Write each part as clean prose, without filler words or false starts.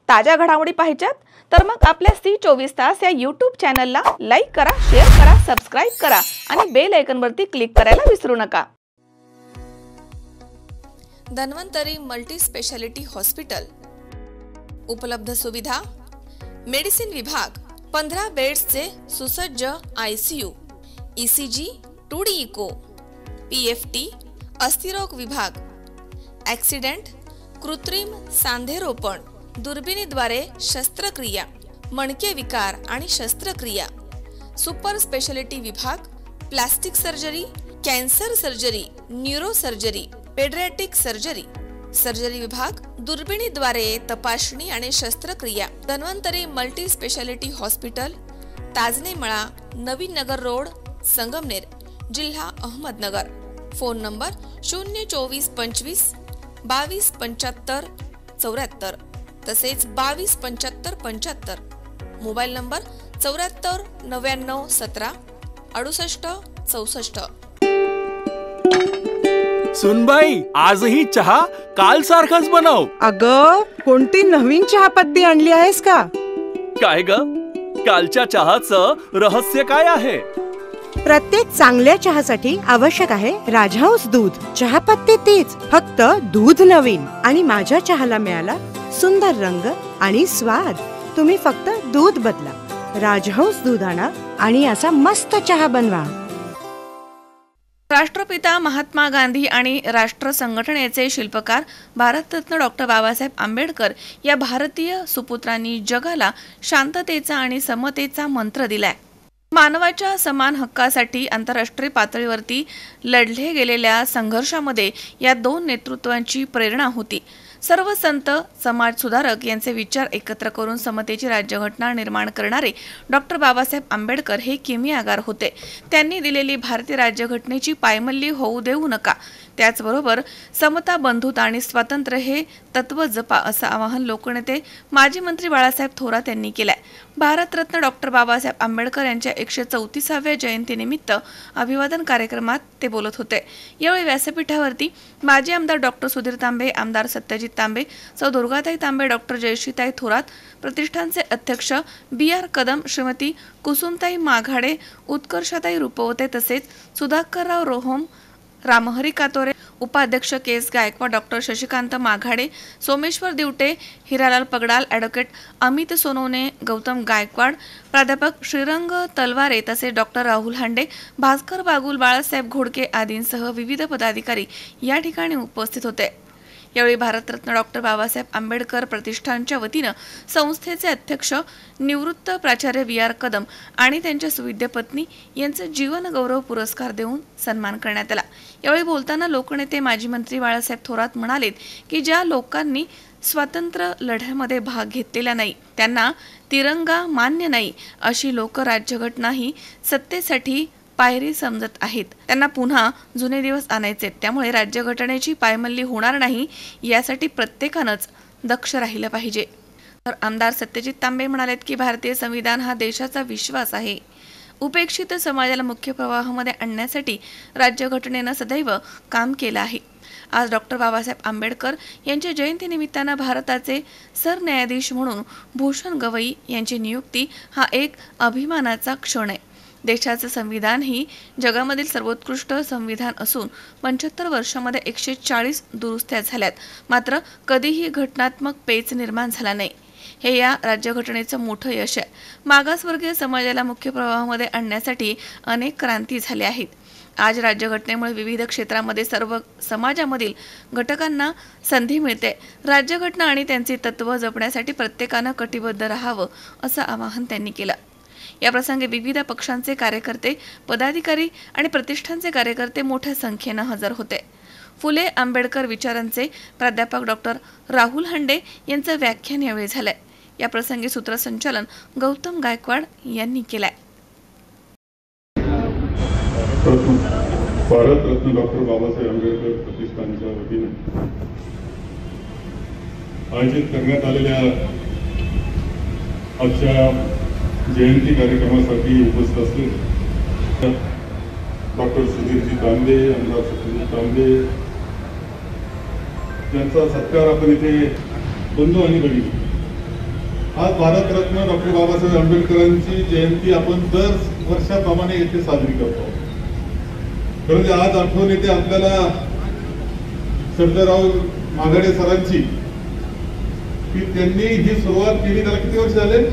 ताज्या घडामोडी पाहिजेत तर मग आपल्या C24 तास या YouTube चॅनलला लाईक करा, शेअर करा, सबस्क्राइब करा आणि बेल आयकॉनवरती क्लिक करायला विसरू नका। धन्वंतरी मल्टी स्पेशालिटी हॉस्पिटल, उपलब्ध सुविधा मेडिसिन विभाग, 15 बेड्सचे सुसज्ज ICU, ECG, 2D echo, PFT, अस्थिरोग विभाग, ॲक्सिडेंट, कृत्रिम सांधेरोपण, दुर्बिणीद्वारे शस्त्रक्रिया, मणके विकार आणि शस्त्रक्रिया, सुपर स्पेशालिटी विभाग, plastic surgery, cancer surgery, neuro surgery, paediatric surgery, surgery विभाग, दुर्बिणीद्वारे तपासणी आणि शस्त्रक्रिया। Dhanvantari multi speciality hospital, Tajne मळा, नवीन नगर रोड, संगमनेर, जिल्हा अहमदनगर। फोन नंबर 024 25 22 75 74 तसेच 22 75 75। Mobile number 74 99 17 68 64। सुनबाई, आजही चहा काल सारखाच बनव। अगं, कोणती नवीन चहापत्ती आणली आहेस का? काय ग, कालच्या चहाचं रहस्य काय आहे? प्रत्येक चांगल्या चहासाठी आवश्यक आहे राजहंस दूध। चहापत्ती तीच, फक्त दूध नवीन। आणि माझ्या चहाला मिळाला सुंदर रंग आणि स्वाद। तुम्ही फक्त दूध बदला, राजहंस दूध आणा आणि असा मस्त चहा बनवा। राष्ट्रपिता महात्मा गांधी आणि राष्ट्र संघटनेचे शिल्पकार भारतरत्न डॉक्टर बाबासाहेब आंबेडकर या भारतीय सुपुत्रांनी जगाला शांततेचा आणि समतेचा मंत्र दिलाय। मानवाच्या समान हक्कासाठी आंतरराष्ट्रीय पातळीवरती लढले गेलेल्या संघर्षामध्ये या दोन नेतृत्वांची प्रेरणा होती। सर्व संत, समाज सुधारक यांचे विचार एकत्र करून समतेची राज्यघटना निर्माण करणारे डॉक्टर बाबासाहेब आंबेडकर हे किमयागार होते। त्यांनी दिलेली भारतीय राज्यघटनेची पायमल्ली होऊ देऊ नका, त्याचबरोबर समता, बंधुता आणि स्वातंत्र्य हे तत्व जपा असं आवाहन लोकनेते माजी मंत्री बाळासाहेब थोरात यांनी केलंय। भारतरत्न डॉक्टर बाबासाहेब आंबेडकर यांच्या 134व्या जयंतीनिमित्त अभिवादन कार्यक्रमात ते बोलत होते। यावेळी व्यासपीठावरती माजी आमदार डॉक्टर सुधीर तांबे, आमदार सत्यजित तांबे, सौ दुर्गाताई तांबे, डॉक्टर जयश्रीताई थोरात, प्रतिष्ठानचे अध्यक्ष BR कदम, श्रीमती कुसुमताई माघाडे, उत्कर्षताई रुपवते तसेच सुधाकरराव रोहोम, रामहरी कातोरे, उपाध्यक्ष केस गायकवाड, डॉक्टर शशिकांत माघाडे, सोमेश्वर दिवटे, हिरालाल पगडाल, ॲडव्होकेट अमित सोनवणे, गौतम गायकवाड, प्राध्यापक श्रीरंग तलवारे तसेच डॉक्टर राहुल हांडे, भास्कर बागुल, बाळासाहेब घोडके आदींसह विविध पदाधिकारी या ठिकाणी उपस्थित होते। यावेळी भारतरत्न डॉक्टर बाबासाहेब आंबेडकर प्रतिष्ठानच्या वतीनं संस्थेचे अध्यक्ष निवृत्त प्राचार्य BR कदम आणि त्यांच्या सुविद्य पत्नी यांचा जीवन गौरव पुरस्कार देऊन सन्मान करण्यात आला। यावेळी बोलताना लोकनेते माजी मंत्री बाळासाहेब थोरात म्हणालेत की ज्या लोकांनी स्वातंत्र्य लढ्यामध्ये भाग घेतलेला नाही त्यांना तिरंगा मान्य नाही अशी लोक राज्यघटना ही सत्तेसाठी पायरी समजत आहेत। त्यांना पुन्हा जुने दिवस आणायचे, त्यामुळे राज्यघटनेची पायमल्ली होणार नाही यासाठी प्रत्येकानंच दक्ष राहिलं पाहिजे। तर आमदार सत्यजित तांबे म्हणालेत की भारतीय संविधान हा देशाचा विश्वास आहे। उपेक्षित समाजाला मुख्य प्रवाहामध्ये आणण्यासाठी राज्यघटनेनं सदैव काम केलं आहे। आज डॉक्टर बाबासाहेब आंबेडकर यांच्या जयंतीनिमित्तानं भारताचे सरन्यायाधीश म्हणून भूषण गवई यांची नियुक्ती हा एक अभिमानाचा क्षण आहे। देशाचं संविधान ही जगामधील सर्वोत्कृष्ट संविधान असून 75 वर्षांमध्ये 140 दुरुस्त्या झाल्यात, मात्र कधीही घटनात्मक पेच निर्माण झाला नाही। हे या राज्यघटनेचं मोठं यश आहे। मागासवर्गीय समाजाला मुख्य प्रवाहामध्ये आणण्यासाठी अनेक क्रांती झाल्या आहेत। आज राज्यघटनेमुळे विविध क्षेत्रामध्ये सर्व समाजामधील घटकांना संधी मिळते। राज्यघटना आणि त्यांची तत्त्व जपण्यासाठी प्रत्येकानं कटिबद्ध राहावं असं आवाहन त्यांनी केलं। या प्रसंगी विविध पक्षांचे कार्यकर्ते, पदाधिकारी आणि प्रतिष्ठानचे कार्यकर्ते मोठ्या संख्येनं हजर होते। फुले आंबेडकर विचारांचे प्राध्यापक डॉक्टर राहुल हांडे यांचं व्याख्यान यावेळी झालंय। या प्रसंगी सूत्रसंचालन गौतम गायकवाड यांनी केलंय। भारतरत्न डॉक्टर बाबासाहेब आंबेडकर प्रतिष्ठानच्या वतीने आयोजित करण्यात आलेल्या आजच्या जयंती कार्यक्रमासाठी उपस्थित असलेले डॉक्टर सुधीरजी तांबे, आमदार सत्यजित तांबे यांचा सत्कार आपण इथे बंधू आणि भगिनी आज भारतरत्न डॉक्टर बाबासाहेब आंबेडकरांची जयंती आपण दर वर्षाप्रमाणे येथे साजरी करतो. परंतु आज आठवण येते आपल्याला सर्जेराव माघाडे सरांची, की त्यांनी ही सुरुवात केली. त्याला किती वर्ष झाले?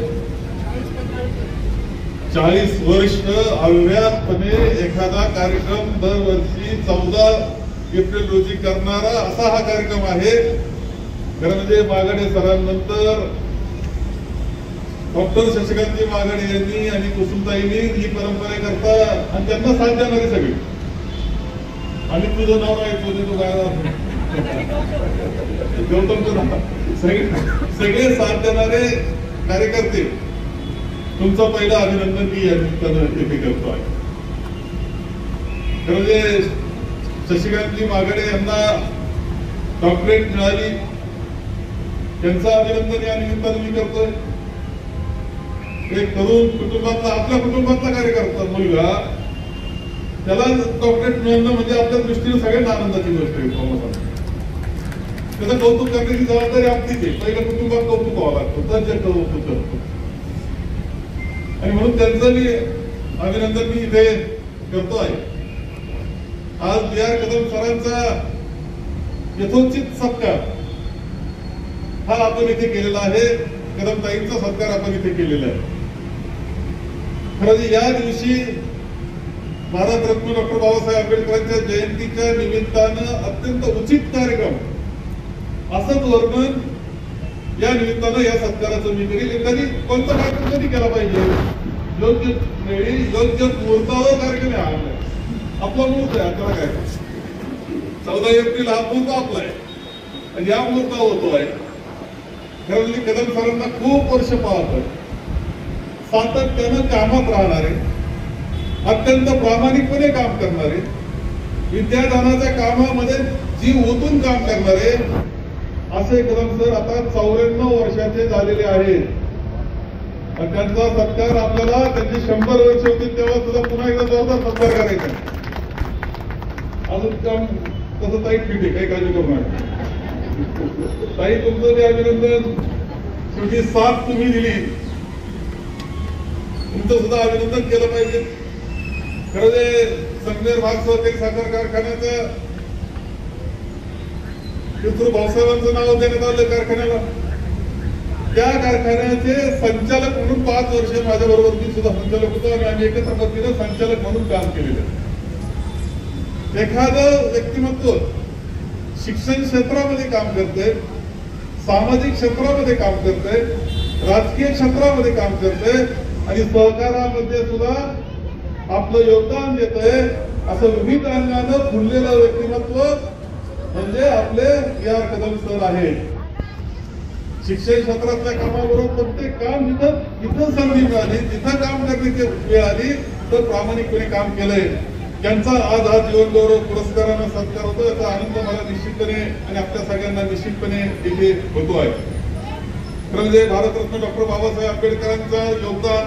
40 वर्ष अव्याहतपणे एखादा कार्यक्रम दरवर्षी 14 एप्रिल रोजी करणारा असा हा कार्यक्रम आहे. खरं म्हणजे माघाडे सरांनंतर डॉक्टर शशिकांतजी माघाडे यांनी आणि कुसुमताईंनी ही परंपरा करता आणि त्यांना साथ देणारे सगळे, आणि तुझं नाव नाही तुझे तू काय सगळे साथ देणारे कार्यकर्ते, तुमचं पहिलं अभिनंदन मी या निमित्तानं येथे करतो आहे. खरं म्हणजे शशिकांतजी माघाडे यांना डॉक्टरेट मिळाली, त्यांचं अभिनंदन या निमित्तानं मी करतोय. एक तरुण कुटुंबातला, आपल्या कुटुंबातला कार्यकर्ता मुलगा, त्याला डॉक्टरेट मिळणं म्हणजे आपल्या दृष्टीने सगळ्यांना आनंदाची गोष्ट आहे. त्याचं कौतुक करण्याची जबाबदारी आपलीच आहे. पहिल्या कुटुंबात कौतुक व्हावं लागतं, तर जे कौतुक करतो. आणि म्हणून त्यांचं मी अभिनंदन मी इथे करतो आहे. आज बी.आर. कदम सरांचा यथोचित सत्कार हा आपण इथे केलेला आहे. कदमताईंचा सत्कार आपण इथे केलेला आहे. खरं या दिवशी भारतरत्न डॉक्टर बाबासाहेब आंबेडकरांच्या जयंतीच्या निमित्तानं अत्यंत उचित कार्यक्रम, असंच वर्णन या निमित्तानं या सत्काराचं मी करील. एखादी कोणता कार्यक्रम कधी केला पाहिजे? योग्य वेळी योग्य मुहूर्तावर कार्यक्रम आहे. आपला मुहूर्त आहे, आपल्याला काय 14 एप्रिल हा मुहूर्त आपला आहे आणि या मुहूर्तावर होतो आहे. खरं म्हणजे कदम सरांना खूप वर्ष पाहतोय, सातत्यानं कामात राहणारे, अत्यंत प्रामाणिकपणे काम करणारे, विद्यादानाच्या कामामध्ये जीव ओतून काम करणारे असे कदम सर आता 94 वर्षाचे झालेले आहेत. त्यांचा सत्कार आपल्याला त्यांचे 100 वर्ष होतील तेव्हा सुद्धा पुन्हा एकदा जोरदार सत्कार करायचा. अजून काम तसं ताई ठीक आहे, काही काळजी करू नका ताई. तुमचं ते अभिनंदन, शेवटी साथ तुम्ही दिली, तुमचं सुद्धा अभिनंदन केलं पाहिजे. खरं जे संगमेर भाग सहकारी साखर कारखान्याचं भाऊसाहेबांचं नाव देण्यात आलं कारखान्याला. त्या कारखान्याचे संचालक म्हणून 5 वर्ष माझ्या बरोबर मी सुद्धा संचालक होतो आणि आम्ही एकत्र पद्धतीनं संचालक म्हणून काम केलेलं. एखादं व्यक्तिमत्व शिक्षण क्षेत्रामध्ये काम करते, सामाजिक क्षेत्रामध्ये काम करते, राजकीय क्षेत्रामध्ये काम करते आणि सहकारामध्ये सुद्धा आपलं योगदान देतंय, असं विविध अंगानं फुललेलं व्यक्तिमत्व म्हणजे आपले बी.आर. कदम सर आहेत. शिक्षण क्षेत्रातल्या कामाबरोबर प्रत्येक काम जिथं संधी मिळाली, जिथं काम करण्याची वेळ आली तर प्रामाणिकपणे काम केलंय. त्यांचा आज हा जीवन गौरव पुरस्कारानं सत्कार होतो, याचा आनंद मला निश्चितपणे आणि आपल्या सगळ्यांना निश्चितपणे इथे होतो आहे. म्हणजे भारतरत्न डॉक्टर बाबासाहेब आंबेडकरांचं योगदान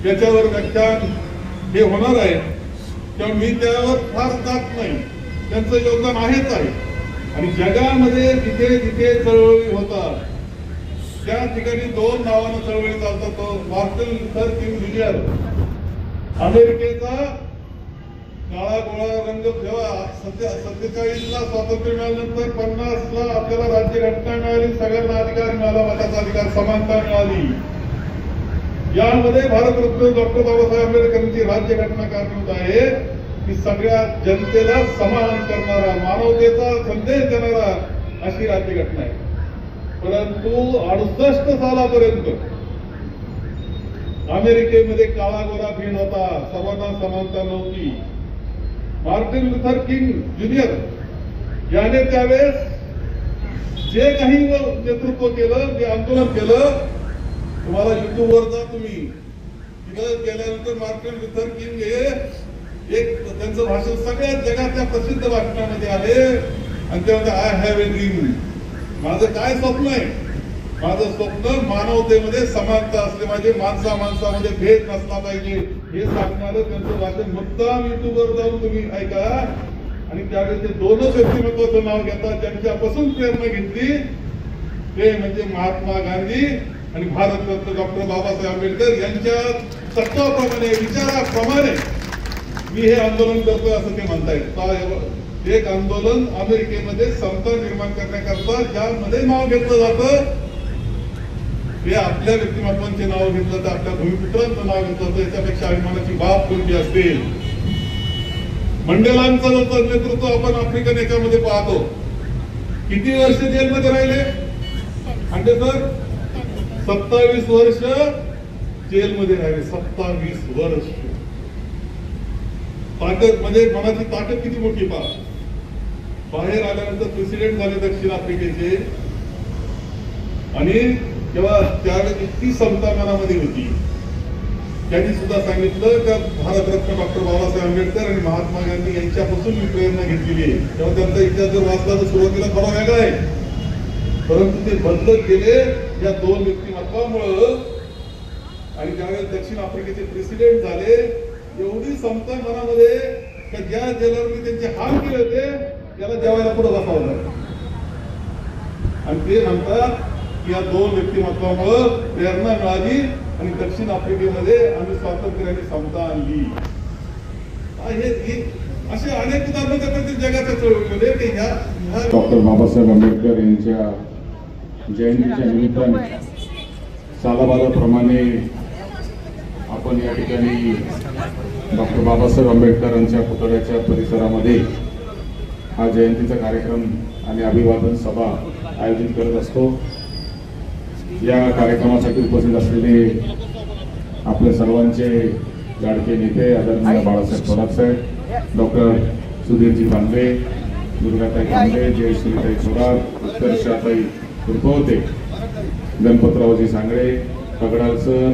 याच्यावर व्याख्यान हे होणार आहे, तेव्हा मी त्यावर फार जात नाही. त्यांचं योगदान आहेच आहे. आणि जगामध्ये जिथे जिथे चळवळी होतात त्या ठिकाणी 2 नावानं चळवळी चालतात. मार्टिन लुथर किंग ज्युनियर, अमेरिकेचा काळा गोळा रंग, जेव्हा 47ला स्वातंत्र्य मिळाल्यानंतर 50ला आपल्याला राज्यघटना मिळाली, सगळ्यांना अधिकार मिळाला, मताचा अधिकार, समानता मिळाली. यामध्ये भारतरत्न डॉक्टर बाबासाहेब आंबेडकरांची राज्यघटना कारणीभूत आहे की सगळ्या जनतेला समान करणारा, मानवतेचा संदेश देणारा अशी राज्यघटना आहे. परंतु 68 सालापर्यंत अमेरिकेमध्ये काळा गोरा भेद होता, सर्वांना समानता नव्हती. मार्टिन लुथर किंग ज्युनियर याने त्यावेळेस जे काही नेतृत्व केलं, जे आंदोलन केलं, तुम्हाला युट्यूबवर जा तुम्ही, तिथं गेल्यानंतर मार्टिन लुथर किंग हे एक त्यांचं भाषण सगळ्या जगातल्या प्रसिद्ध भाषणामध्ये आहे आणि ते म्हणतात, आय हॅव ए ड्रीम. माझं काय स्वप्न आहे? माझं स्वप्न मानवतेमध्ये समानता असले पाहिजे, माणसामध्ये भेद नसला पाहिजे, हे सांगणारं त्यांचं भाषण मुद्दाम युट्यूबवर जाऊन तुम्ही ऐका. आणि त्यावेळेस ते 2च व्यक्तिमत्वाचं नाव घेतात, ज्यांच्यापासून प्रेरणा घेतली ते म्हणजे महात्मा गांधी आणि भारतरत्न डॉक्टर बाबासाहेब आंबेडकर यांच्या तत्वाप्रमाणे विचाराप्रमाणे मी हे आंदोलन करतोय असं ते म्हणतायत. एक आंदोलन अमेरिकेमध्ये समता निर्माण करण्याकरता ज्यामध्ये नाव घेतलं जातं ते आपल्या व्यक्तिमत्वांचे नाव घेतलं तर आपल्या भूमिपुत्रांचं नाव घेतलं तर याच्यापेक्षा अभिमानाची बाब कोणती असेल. मंडेलांचं नेतृत्व आपण आफ्रिकन याच्यामध्ये पाहतो. किती वर्ष जेलमध्ये राहिले आणि सर 27 वर्ष जेलमध्ये राहिले. 27 वर्ष. ताकद म्हणजे मनाची ताकद किती मोठी पहा. बाहेर आल्यानंतर प्रेसिडेंट झाले दक्षिण आफ्रिकेचे आणि तेव्हा त्यावेळेस इतकी समता मनामध्ये होती. त्यांनी सुद्धा सांगितलं का भारतरत्न डॉक्टर बाबासाहेब आंबेडकर आणि महात्मा गांधी यांच्यापासून मी प्रेरणा घेतलेली आहे. तेव्हा त्यांचा इतिहास जर वाचला तर सुरुवातीला थोडा वेगळा आहे, परंतु ते बदलत गेले या दोन व्यक्तिमत्वामुळं. आणि ज्यावेळेस दक्षिण आफ्रिकेचे प्रेसिडेंट झाले एवढी समता मनामध्ये का ज्या जेलरने त्यांचे हाल केले होते त्याला जेवायला पुढे बसावं लागलं. आणि ते म्हणतात की या दोन व्यक्तिमत्वामुळे प्रेरणा मिळाली आणि दक्षिण आफ्रिकेमध्ये आम्ही स्वातंत्र्याने समता आणली. असे अनेक उदाहरणं त्याच्यातील जगाच्या चळवळीमध्ये डॉक्टर बाबासाहेब आंबेडकर यांच्या जयंतीच्या निमित्ताने सालाबादाप्रमाणे आपण या ठिकाणी डॉक्टर बाबासाहेब आंबेडकरांच्या पुतळ्याच्या परिसरामध्ये हा जयंतीचा कार्यक्रम आणि अभिवादन सभा आयोजित करत असतो. या कार्यक्रमासाठी उपस्थित असलेले आपल्या सर्वांचे लाडके नेते आदरणीय बाळासाहेब थोरात साहेब, डॉक्टर सुधीरजी तांबे, दुर्गाताई तांबे, जयश्रीताई थोरात, उत्कर्षाताई कुरपवते, गणपतरावजी सांगळे, पगडाल सर,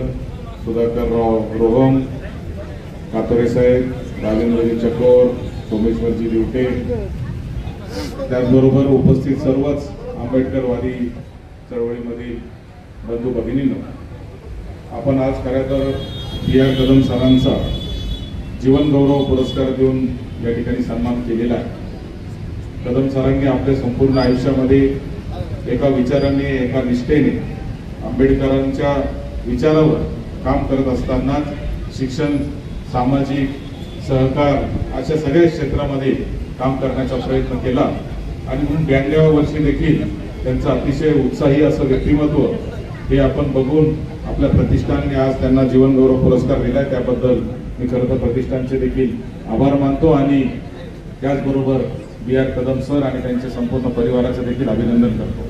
सुधाकरराव रोहम, कातोरे साहेब, राजेंद्रजी चकोर, सोमेश्वरजी दिवटे, त्याचबरोबर उपस्थित सर्वच आंबेडकरवादी चळवळीमधील बंधू भगिनींनो, आपण आज खरं तर B.R. कदम सरांचा जीवन गौरव पुरस्कार देऊन या ठिकाणी सन्मान केलेला आहे. कदम सरांनी आपल्या संपूर्ण आयुष्यामध्ये एका विचाराने एका निष्ठेने आंबेडकरांच्या विचारावर काम करत असतानाच शिक्षण, सामाजिक सहकार अशा सगळ्या क्षेत्रामध्ये काम करण्याचा प्रयत्न केला. आणि म्हणून 92व्या वर्षी देखील त्यांचं अतिशय उत्साही असं व्यक्तिमत्व हे आपण बघून आपल्या प्रतिष्ठानने आज त्यांना जीवन गौरव पुरस्कार दिलाय. त्याबद्दल मी खरं तर प्रतिष्ठानचे देखील आभार मानतो आणि त्याचबरोबर B.R. कदम सर आणि त्यांच्या संपूर्ण परिवाराचं देखील अभिनंदन करतो.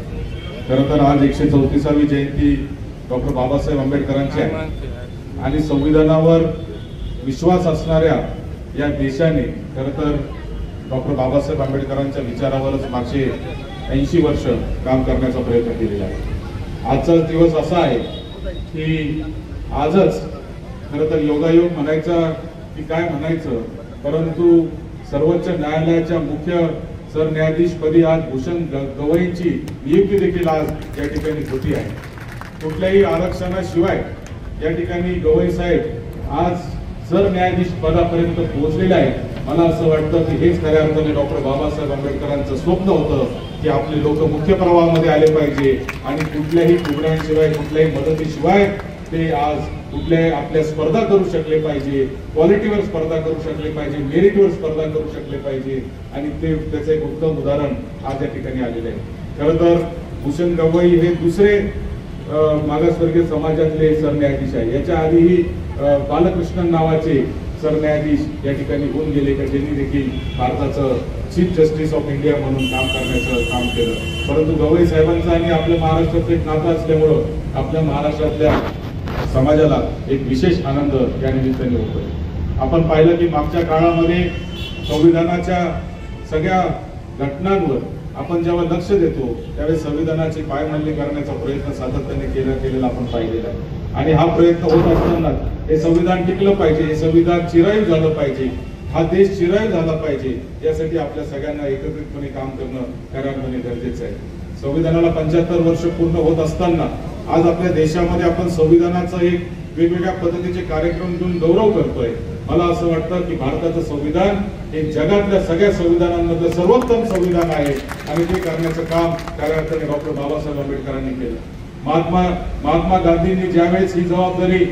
खरं तर आज 134वी जयंती डॉक्टर बाबासाहेब आंबेडकरांची आहे आणि संविधानावर विश्वास असणाऱ्या या देशाने खरं तर डॉक्टर बाबासाहेब आंबेडकरांच्या विचारावरच मागचे 80 वर्ष काम करण्याचा प्रयत्न केलेला आहे. आजचा दिवस असा आहे की आजच खरं तर योगायोग म्हणायचा की काय म्हणायचं, परंतु सर्वोच्च न्यायालयाच्या मुख्य सरन्यायाधीशपदी आज भूषण गवईंची नियुक्ती देखील आज या ठिकाणी होती आहे. कुठल्याही आरक्षणाशिवाय या ठिकाणी गवई साहेब आज सरन्यायाधीश पदापर्यंत पोहोचलेले आहेत. मला असं वाटतं की हेच खऱ्या अर्थाने डॉक्टर बाबासाहेब आंबेडकरांचं स्वप्न होतं की आपले लोक मुख्य प्रवाहामध्ये आले पाहिजे आणि कुठल्याही कुबड्यांशिवाय कुठल्याही मदतीशिवाय ते आज कुठल्याही आपल्या स्पर्धा करू शकले पाहिजे, क्वालिटीवर स्पर्धा करू शकले पाहिजे, मेरिटवर स्पर्धा करू शकले पाहिजे. आणि ते त्याचं एक उत्तम उदाहरण आज या ठिकाणी आलेलं आहे. खरं तर भूषण गवई हे दुसरे मागासवर्गीय समाजातले सरन्यायाधीश आहे. याच्या आधीही बालकृष्णन नावाचे सरन्यायाधीश या ठिकाणी होऊन गेले का ज्यांनी देखील भारताचं चीफ जस्टिस ऑफ इंडिया म्हणून काम करण्याचं काम केलं. परंतु गवई साहेबांचं आणि आपल्या महाराष्ट्राचं एक नातं असल्यामुळं आपल्या महाराष्ट्रातल्या समाजाला एक विशेष आनंद या निमित्ताने होतोय. आपण पाहिलं की मागच्या काळामध्ये संविधानाच्या सगळ्या घटनांवर आपण जेव्हा लक्ष देतो त्यावेळेस संविधानाची पायमल्ली करण्याचा प्रयत्न सातत्याने केलेला आपण पाहिलेला आहे. आणि हा प्रयत्न होत असताना हे संविधान टिकलं पाहिजे, हे संविधान चिरायू झालं पाहिजे, हा देश चिरायू झाला पाहिजे, यासाठी आपल्या सगळ्यांना एकत्रितपणे काम करणं खऱ्या अर्थाने गरजेचं आहे. संविधानाला 75 वर्ष पूर्ण होत असताना आज आपल्या देशामध्ये आपण संविधानाचा एक वेगवेगळ्या पद्धतीचे कार्यक्रम घेऊन गौरव करतोय. मला असं वाटतं की भारताचं संविधान हे जगातल्या सगळ्या संविधानांमधलं सर्वोत्तम संविधान आहे आणि ते करण्याचं काम खऱ्या अर्थाने डॉक्टर बाबासाहेब आंबेडकरांनी केलं. महात्मा गांधींनी ज्यावेळेस ही जबाबदारी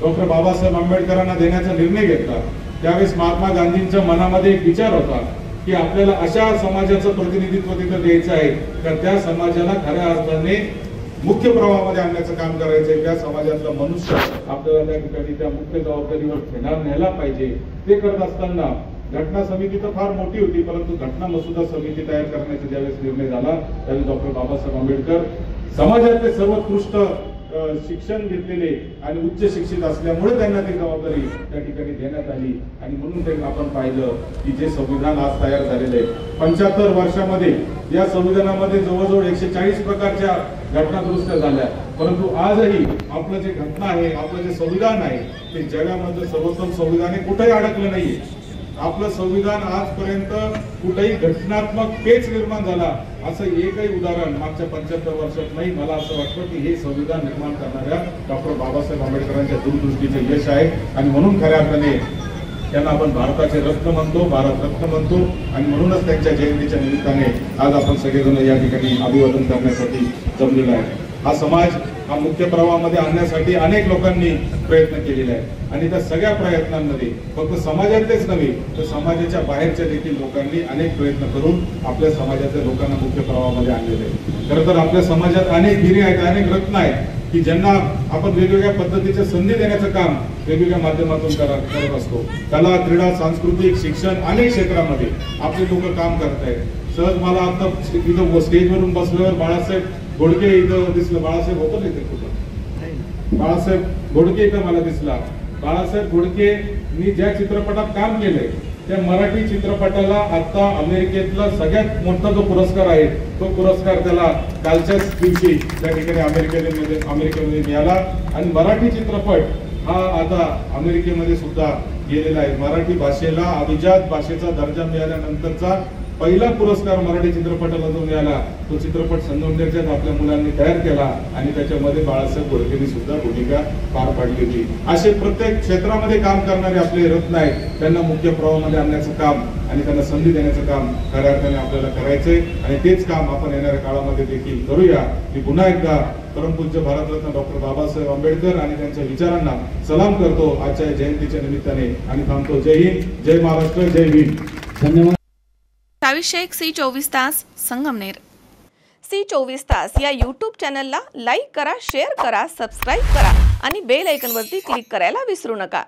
डॉक्टर बाबासाहेब आंबेडकरांना देण्याचा निर्णय घेतला त्यावेळेस महात्मा गांधींच्या मनामध्ये एक विचार होता की आपल्याला अशा समाजाचं प्रतिनिधित्व तिथं द्यायचं आहे तर त्या समाजाला खऱ्या अर्थाने मुख्य प्रवाहामध्ये आणण्याचं काम करायचंय. त्या समाजातला मनुष्य आपल्याला त्या ठिकाणी त्या मुख्य जबाबदारीवर न्यायला पाहिजे. ते करत असताना घटना समिती तर फार मोठी होती, परंतु घटना मसुदा समिती तयार करण्याचा ज्यावेळेस निर्णय झाला त्यावेळेस डॉक्टर बाबासाहेब आंबेडकर समाजातले सर्वोत्कृष्ट शिक्षण घेतलेले आणि उच्च शिक्षित असल्यामुळे त्यांना ती जबाबदारी त्या ठिकाणी देण्यात आली. आणि म्हणून ते आपण पाहिलं की जे संविधान आज तयार झालेले 75 वर्षामध्ये या संविधानामध्ये जवळजवळ 140 प्रकारच्या घटना दुरुस्त्या झाल्या, परंतु आजही आपलं जे घटना आहे, आपलं जे संविधान आहे ते जगामध्ये सर्वोत्तम संविधान आहे, कुठेही अडकलं नाहीये. आपलं संविधान आजपर्यंत कुठेही घटनात्मक पेच निर्माण झाला असं एकही उदाहरण मागच्या 75 वर्षात नाही. मला असं वाटतं की हे संविधान निर्माण करणाऱ्या डॉक्टर बाबासाहेब आंबेडकरांच्या दूरदृष्टीचे यश आहे. आणि म्हणून खऱ्या अर्थाने त्यांना आपण भारताचे रत्न म्हणतो, भारत रत्न म्हणतो. आणि म्हणूनच त्यांच्या जयंतीच्या निमित्ताने आज आपण सगळेजण या ठिकाणी अभिवादन करण्यासाठी जमलेला आहे. हा समाज हा मुख्य प्रवाहामध्ये आणण्यासाठी अनेक लोकांनी प्रयत्न केलेले आहेत आणि त्या सगळ्या प्रयत्नांमध्ये फक्त समाजातलेच नव्हे तर समाजाच्या बाहेरच्या देखील लोकांनी अनेक प्रयत्न करून आपल्या समाजातल्या लोकांना मुख्य प्रवाहामध्ये आणलेले आहे. खरं तर आपल्या समाजात अनेक हिरे आहेत, अनेक रत्न आहेत की ज्यांना आपण वेगवेगळ्या पद्धतीच्या संधी देण्याचं काम वेगवेगळ्या माध्यमातून करत असतो. कला, क्रीडा, सांस्कृतिक, शिक्षण अनेक क्षेत्रामध्ये आपले लोक काम करत आहेत. सहज मला आता इथं स्टेजवरून बसल्यावर बाळासाहेब घोडके इथं दिसलं. बाळासाहेब होतं नाही ते कुठं, बाळासाहेब घोडके इथं मला दिसला. बाळासाहेब घोडकेंनी ज्या चित्रपटात काम केलंय त्या मराठी चित्रपटाला आता अमेरिकेतला सगळ्यात मोठा जो पुरस्कार आहे तो पुरस्कार त्याला कालच्याच दिवशी त्या ठिकाणी अमेरिकेमध्ये मिळाला. आणि मराठी चित्रपट हा आता अमेरिकेमध्ये सुद्धा गेलेला आहे. मराठी भाषेला अभिजात भाषेचा दर्जा मिळाल्यानंतरचा पहिला पुरस्कार मराठी चित्रपटाला जो मिळाला तो चित्रपट संगमनेरच्याच आपल्या मुलांनी तयार केला आणि त्याच्यामध्ये बाळासाहेब घोडकेंनी सुद्धा भूमिका पार पाडली होती. असे प्रत्येक क्षेत्रामध्ये काम करणारे आपले रत्न आहेत, त्यांना मुख्य प्रवाहामध्ये आणण्याचं काम आणि त्यांना संधी देण्याचं काम खऱ्या अर्थाने आपल्याला करायचंय. आणि तेच काम आपण येणाऱ्या काळामध्ये देखील करूया. मी पुन्हा एकदा परमपूज्य भारतरत्न डॉक्टर बाबासाहेब आंबेडकर आणि त्यांच्या विचारांना सलाम करतो आजच्या जयंतीच्या निमित्ताने आणि थांबतो. जय हिंद, जय महाराष्ट्र, जय भीम. धन्यवाद. शेख C24 तास संगमनेर. C24 तास या यूट्यूब चॅनलला लाईक करा, शेअर करा, सबस्क्राईब करा आणि बेल आयकॉनवरती क्लिक करायला विसरू नका.